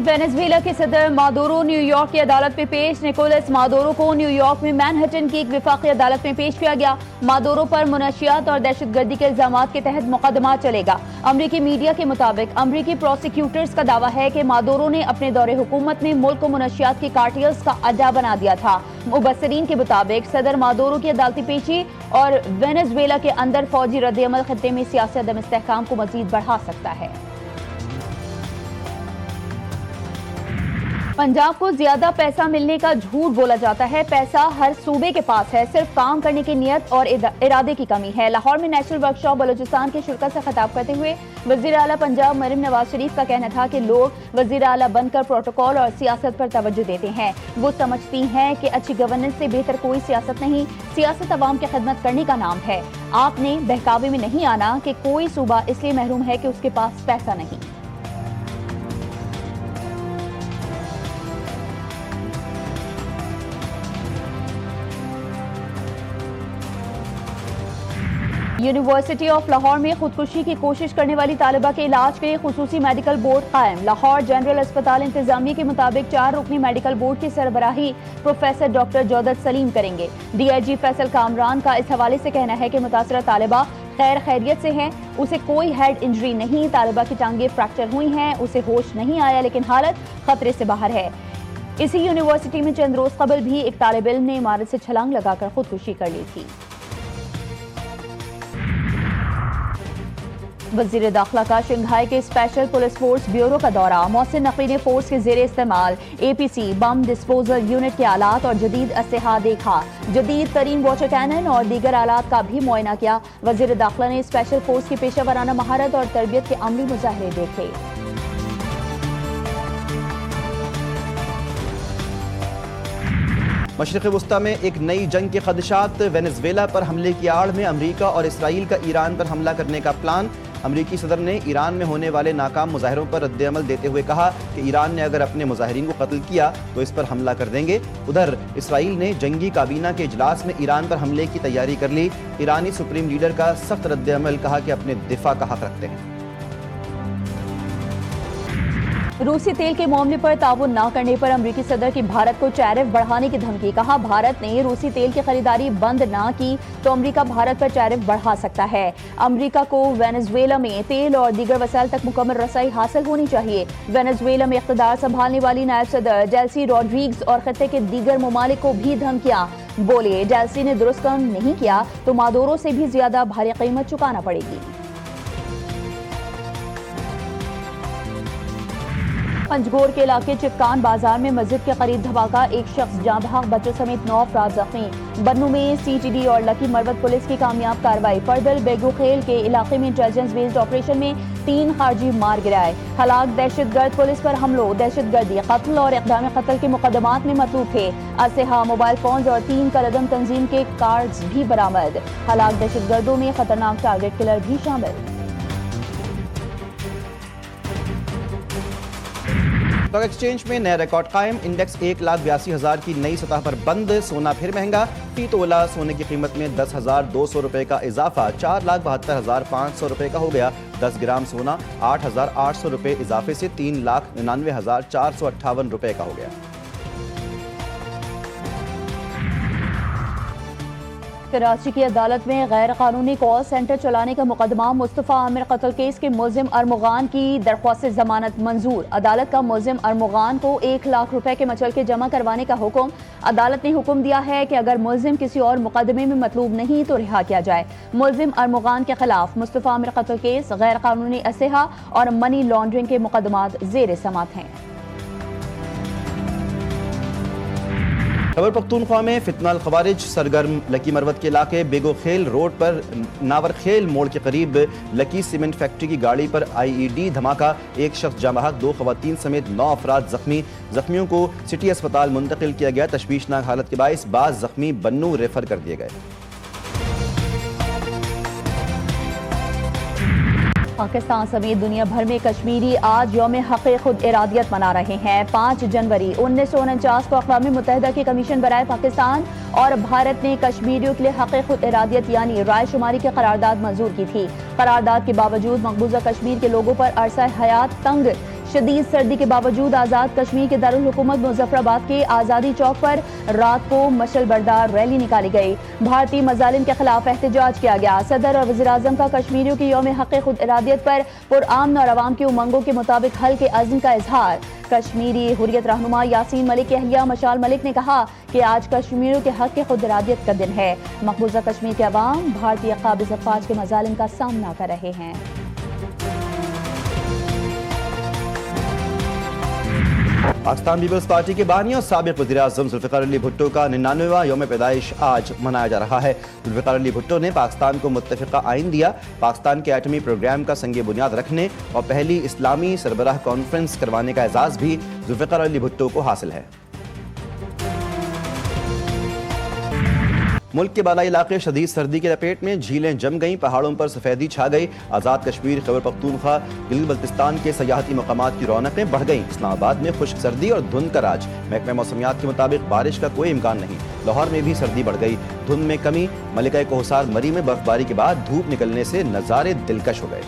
Venezuela کے صدر Maduro new York کی عدالت میں پیش۔ نیکولس مادورو کو نیو یارک میں مینہٹن کی ایک وفاقی عدالت میں پیش کیا گیا۔ مادورو پر منشیات اور دہشت گردی کے الزامات کے تحت مقدمہ چلے گا۔ امریکی میڈیا کے مطابق امریکی پروسیکیوٹرز کا دعویٰ ہے کہ مادورو نے اپنے دور حکومت میں ملک کو منشیات کی کارٹیلز کا اڈا بنا دیا تھا۔ مبصرین کے مطابق صدر مادورو کی عدالتی پیشی اور وینزویلا کے اندر فوجی رد عمل خطے میں سیاسی عدم استحکام کو مزید بڑھا سکتا ہے۔ پنجاب کو زیادہ پیسہ ملنے کا جھوٹ بولا جاتا ہے۔ پیسہ ہر صوبے کے پاس ہے، صرف کام کرنے کی نیت اور ارادے کی کمی ہے۔ لاہور میں نیشنل ورکشاپ بلوچستان کے شرکت سے خطاب کرتے ہوئے وزیر اعلیٰ پنجاب مریم نواز شریف کا کہنا تھا کہ لوگ وزیر اعلیٰ بن کر پروٹوکول اور سیاست پر توجہ دیتے ہیں۔ وہ سمجھتی ہیں کہ اچھی گورننس سے بہتر کوئی سیاست نہیں، سیاست عوام کی خدمت کرنے کا نام ہے۔ آپ نے بہکاوے میں نہیں آنا کہ کوئی صوبہ اس لیے محروم ہے کہ اس کے پاس پیسہ نہیں۔ یونیورسٹی آف لاہور میں خودکشی کی کوشش کرنے والی طالبہ کے علاج کے لیے خصوصی میڈیکل بورڈ قائم۔ لاہور جنرل اسپتال انتظامیہ کے مطابق 4 رکنی میڈیکل بورڈ کی سربراہی پروفیسر ڈاکٹر جودت سلیم کریں گے۔ ڈی آئی جی فیصل کامران کا اس حوالے سے کہنا ہے کہ متاثرہ طالبہ خیریت سے ہیں، اسے کوئی ہیڈ انجری نہیں، طالبہ کی ٹانگیں فریکچر ہوئی ہیں، اسے ہوش نہیں آیا لیکن حالت خطرے سے باہر ہے۔ اسی یونیورسٹی میں چند روز قبل بھی ایک طالب علم نے عمارت سے چھلانگ لگا کر خودکشی کر لی تھی۔ وزیر داخلہ کا شنگھائی کے اسپیشل پولیس فورس بیورو کا دورہ۔ محسن نقوی نے فورس کے زیر استعمال اے پی سی بم ڈسپوزل یونٹ کے آلات اور جدید اسلحہ دیکھا۔ جدید ترین واٹر کینن اور دیگر آلات کا بھی معائنہ کیا۔ وزیر داخلہ نے اسپیشل فورس کی پیشہ ورانہ مہارت اور تربیت کے عملی مظاہرے دیکھے۔ مشرق وسطی میں ایک نئی جنگ کے خدشات۔ وینزویلا پر حملے کی آڑ میں امریکہ اور اسرائیل کا ایران پر حملہ کرنے کا پلان۔ امریکی صدر نے ایران میں ہونے والے ناکام مظاہروں پر رد عمل دیتے ہوئے کہا کہ ایران نے اگر اپنے مظاہرین کو قتل کیا تو اس پر حملہ کر دیں گے۔ ادھر اسرائیل نے جنگی کابینہ کے اجلاس میں ایران پر حملے کی تیاری کر لی۔ ایرانی سپریم لیڈر کا سخت رد عمل، کہا کہ اپنے دفاع کا حق رکھتے ہیں۔ روسی تیل کے معاملے پر تعاون نہ کرنے پر امریکی صدر کی بھارت کو ٹیرف بڑھانے کی دھمکی۔ کہا بھارت نے روسی تیل کی خریداری بند نہ کی تو امریکہ بھارت پر ٹیرف بڑھا سکتا ہے۔ امریکہ کو وینزویلا میں تیل اور دیگر وسائل تک مکمل رسائی حاصل ہونی چاہیے۔ وینزویلا میں اقتدار سنبھالنے والی نائب صدر ڈیلسی روڈریگز اور خطے کے دیگر ممالک کو بھی دھمکیاں۔ بولے ڈیلسی نے درست کام نہیں کیا تو مادورو سے بھی زیادہ بھاری قیمت چکانا پڑے گی۔ پنجگور کے علاقے چپکان بازار میں مسجد کے قریب دھماکہ، ایک شخص جاں بحق، بچوں سمیت 9 افراد زخمی۔ بنو میں سی ٹی ڈی اور لکی مروت پولیس کی کامیاب کارروائی۔ پردل بیگو خیل کے علاقے میں انٹیلیجنس بیسڈ آپریشن میں 3 خارجی مار گرائے۔ ہلاک دہشت گرد پولیس پر حملوں، دہشت گردی، قتل اور اقدام قتل کے مقدمات میں مطلوب تھے۔ اسلحہ، موبائل فونز اور 3 کالعدم تنظیم کے کارڈز بھی برآمد۔ ہلاک دہشت گردوں میں خطرناک ٹارگٹ کلر بھی شامل۔ اسٹاک ایکسچینج میں نیا ریکارڈ قائم، انڈیکس 1,82,000 کی نئی سطح پر بند۔ سونا پھر مہنگا، فی تولہ سونے کی قیمت میں 10,200 روپے کا اضافہ، 4,72,500 روپے کا ہو گیا۔ 10 گرام سونا 8,800 روپے اضافے سے 3,99,458 روپے کا ہو گیا۔ کراچی کی عدالت میں غیر قانونی کال سینٹر چلانے کا مقدمہ، مصطفیٰ عامر قتل کیس کے ملزم ارمغان کی درخواست ضمانت منظور۔ عدالت کا ملزم ارمغان کو 1 لاکھ روپے کے مچلکے جمع کروانے کا حکم۔ عدالت نے حکم دیا ہے کہ اگر ملزم کسی اور مقدمے میں مطلوب نہیں تو رہا کیا جائے۔ ملزم ارمغان کے خلاف مصطفیٰ عامر قتل کیس، غیر قانونی اسلحہ اور منی لانڈرنگ کے مقدمات زیر سماعت ہیں۔ خیبر پختونخوا میں فتنہ الخوارج سرگرم، لکی مروت کے علاقے بیگو خیل روڈ پر ناورخیل موڑ کے قریب لکی سیمنٹ فیکٹری کی گاڑی پر IED دھماکہ، ایک شخص جاں بحق، 2 خواتین سمیت 9 افراد زخمی۔ زخمیوں کو سٹی اسپتال منتقل کیا گیا، تشویشناک حالت کے باعث بعض زخمی بنو ریفر کر دیے گئے۔ پاکستان سمیت دنیا بھر میں کشمیری آج یوم حق خود ارادیت منا رہے ہیں۔ 5 جنوری 1949 کو اقوام متحدہ کی کمیشن برائے پاکستان اور بھارت نے کشمیریوں کے لیے حق خود ارادیت یعنی رائے شماری کی قرارداد منظور کی تھی۔ قرارداد کے باوجود مقبوضہ کشمیر کے لوگوں پر عرصہ حیات تنگ شدید سردی کے باوجود آزاد کشمیر کے دارالحکومت مظفرآباد کے آزادی چوک پر رات کو مشعل بردار ریلی نکالی گئی۔ بھارتی مظالم کے خلاف احتجاج کیا گیا۔ صدر اور وزیر اعظم کا کشمیریوں کی یوم حق خود ارادیت پر پرامن اور عوام کی امنگوں کے مطابق حل کے عزم کا اظہار۔ کشمیری حریت رہنما یاسین ملک کی اہلیہ مشال ملک نے کہا کہ آج کشمیریوں کے حق خود ارادیت کا دن ہے۔ مقبوضہ کشمیر کے عوام بھارتی قابض افواج کے مظالم کا سامنا کر رہے ہیں۔ پاکستان پیپلز پارٹی کے بانی اور سابق وزیر اعظم ذوالفقار علی بھٹو کا 99واں یوم پیدائش آج منایا جا رہا ہے۔ ذوالفقار علی بھٹو نے پاکستان کو متفقہ آئین دیا، پاکستان کے ایٹمی پروگرام کا سنگ بنیاد رکھنے اور پہلی اسلامی سربراہ کانفرنس کروانے کا اعزاز بھی ذوالفقار علی بھٹو کو حاصل ہے۔ ملک کے بالائی علاقے شدید سردی کے لپیٹ میں، جھیلیں جم گئیں، پہاڑوں پر سفیدی چھا گئی۔ آزاد کشمیر، خیبر پختونخوا، گلگت بلتستان کے سیاحتی مقامات کی رونقیں بڑھ گئیں۔ اسلام آباد میں خشک سردی اور دھند کا راج، محکمہ موسمیات کے مطابق بارش کا کوئی امکان نہیں۔ لاہور میں بھی سردی بڑھ گئی، دھند میں کمی، ملکہ کوہسار مری میں برفباری کے بعد دھوپ نکلنے سے نظارے دلکش ہو گئے۔